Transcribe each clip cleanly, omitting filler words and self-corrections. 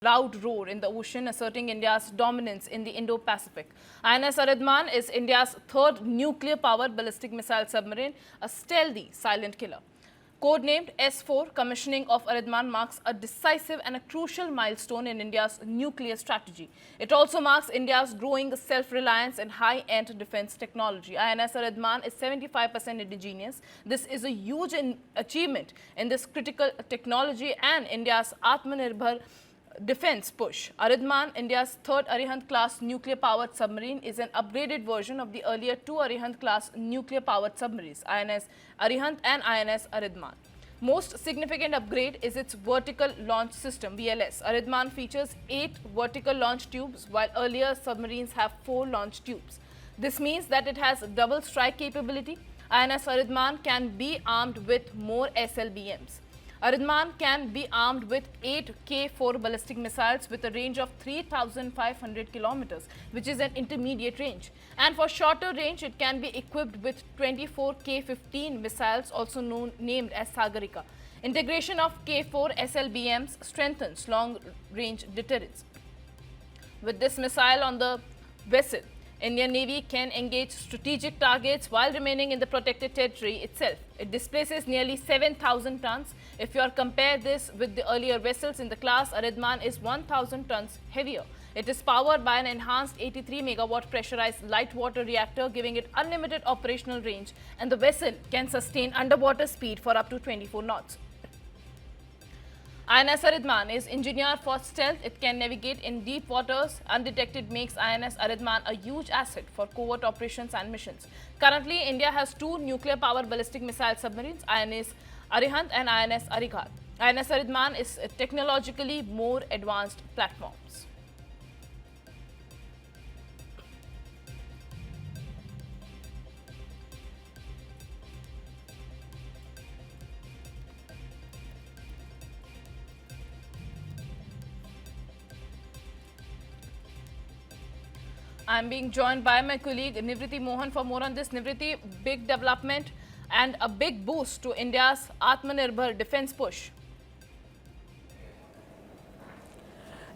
loud roar in the ocean, asserting India's dominance in the Indo-Pacific. INS Aridhaman is India's third nuclear-powered ballistic missile submarine, a stealthy, silent killer. Codenamed S4, commissioning of Aridhaman marks a decisive and a crucial milestone in India's nuclear strategy. It also marks India's growing self-reliance in high-end defense technology. INS Aridhaman is 75% indigenous. This is a huge achievement in this critical technology and India's Atmanirbhar defense push. Aridhaman, India's third Arihant-class nuclear-powered submarine, is an upgraded version of the earlier two Arihant-class nuclear-powered submarines, INS Arihant and INS Aridhaman. Most significant upgrade is its vertical launch system, VLS. Aridhaman features 8 vertical launch tubes, while earlier submarines have 4 launch tubes. This means that it has double strike capability. INS Aridhaman can be armed with more SLBMs. Aridhaman can be armed with 8 K4 ballistic missiles with a range of 3,500 kilometers, which is an intermediate range. And for shorter range, it can be equipped with 24 K15 missiles, also named as Sagarika. Integration of K4 SLBMs strengthens long-range deterrence. With this missile on the vessel, Indian Navy can engage strategic targets while remaining in the protected territory itself. It displaces nearly 7,000 tons. If you compare this with the earlier vessels in the class, Aridhaman is 1,000 tons heavier. It is powered by an enhanced 83 megawatt pressurized light water reactor, giving it unlimited operational range, and the vessel can sustain underwater speed for up to 24 knots. INS Aridhaman is engineered for stealth. It can navigate in deep waters. Undetected makes INS Aridhaman a huge asset for covert operations and missions. Currently, India has 2 nuclear-powered ballistic missile submarines, INS Arihant and INS Arighat. INS Aridhaman is technologically more advanced platforms. I am being joined by my colleague Nivriti Mohan for more on this. Nivriti, big development and a big boost to India's Atmanirbhar defense push.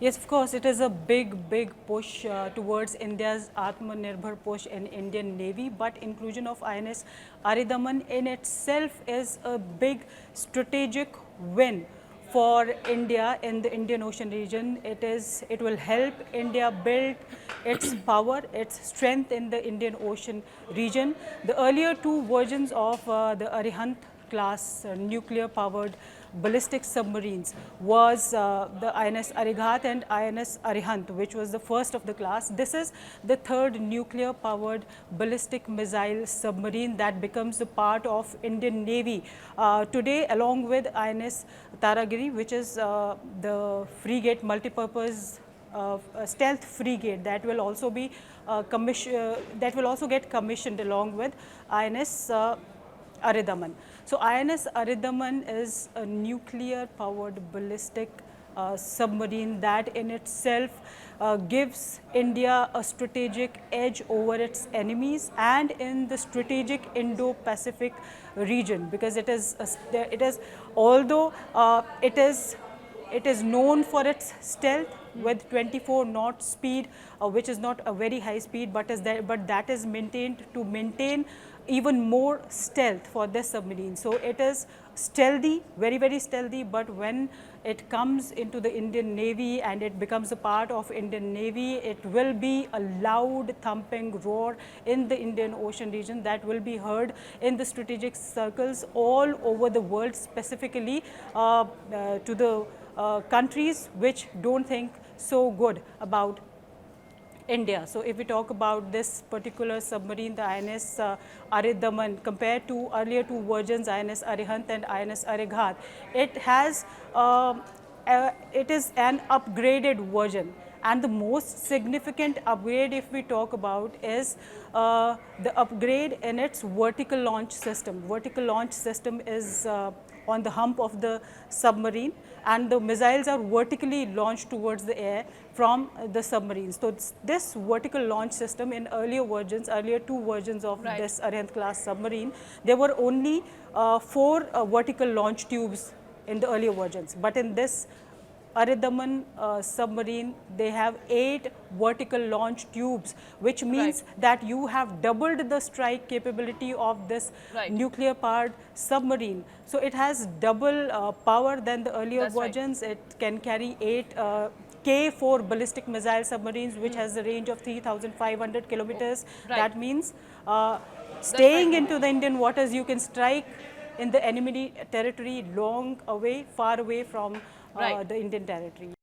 Yes, of course, it is a big push towards India's Atmanirbhar push in Indian Navy, but inclusion of INS Aridhaman in itself is a big strategic win for India in the Indian Ocean region. It will help India build its power, its strength in the Indian Ocean region. The earlier 2 versions of the Arihant class nuclear powered ballistic submarines was the INS Arighat and INS Arihant, which was the first of the class. This is the third nuclear powered ballistic missile submarine that becomes a part of Indian Navy today, along with INS Taragiri, which is the frigate multipurpose stealth frigate that will also be get commissioned along with INS Aridhaman. So INS Aridhaman is a nuclear powered ballistic submarine that in itself gives India a strategic edge over its enemies and in the strategic Indo-Pacific region, because it is although it is known for its stealth with 24 knot speed, which is not a very high speed, but that is maintained to maintain even more stealth for this submarine. So it is stealthy, very stealthy, but when it comes into the Indian Navy and it becomes a part of Indian Navy, it will be a loud thumping roar in the Indian Ocean region that will be heard in the strategic circles all over the world, specifically to the countries which don't think so good about India. So if we talk about this particular submarine, the INS Aridhaman, compared to earlier 2 versions, INS Arihant and INS Arighat, it is an upgraded version. And the most significant upgrade, if we talk about, is the upgrade in its vertical launch system. Vertical launch system is on the hump of the submarine, and the missiles are vertically launched towards the air from the submarine. So this vertical launch system in earlier 2 versions of this Arihant class submarine, there were only 4 vertical launch tubes in the earlier versions. But in this Aridhaman submarine, they have 8 vertical launch tubes, which means that you have doubled the strike capability of this nuclear powered submarine. So it has double power than the earlier versions. It can carry 8 K4 ballistic missile submarines, which has a range of 3,500 kilometers. That means staying into the Indian waters, you can strike in the enemy territory long away, far away from the Indian territory.